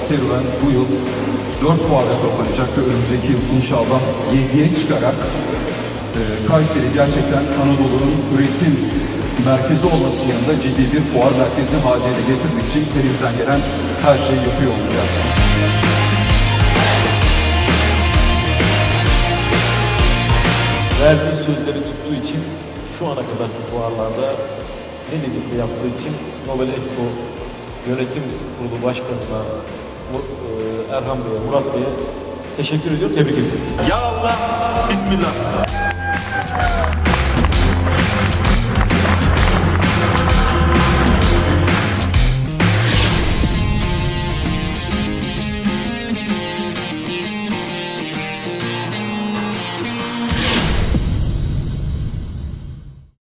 serüven bu yıl 4 fuarda kapanacak ve önümüzdeki yıl inşallah 7'ye çıkarak Kayseri gerçekten Anadolu'nun üretim merkezi olması yanında ciddi bir fuar merkezi haline getirmek için elimizden gelen her şeyi yapıyor olacağız. Verdiği sözleri tuttuğu için şu ana kadarki fuarlarda ne dediyse yaptığı için Nobel Expo Yönetim Kurulu Başkanı'na Erhan Bey'e, Murat Bey'e teşekkür ediyorum, tebrik ediyorum. Ya Allah, Bismillah.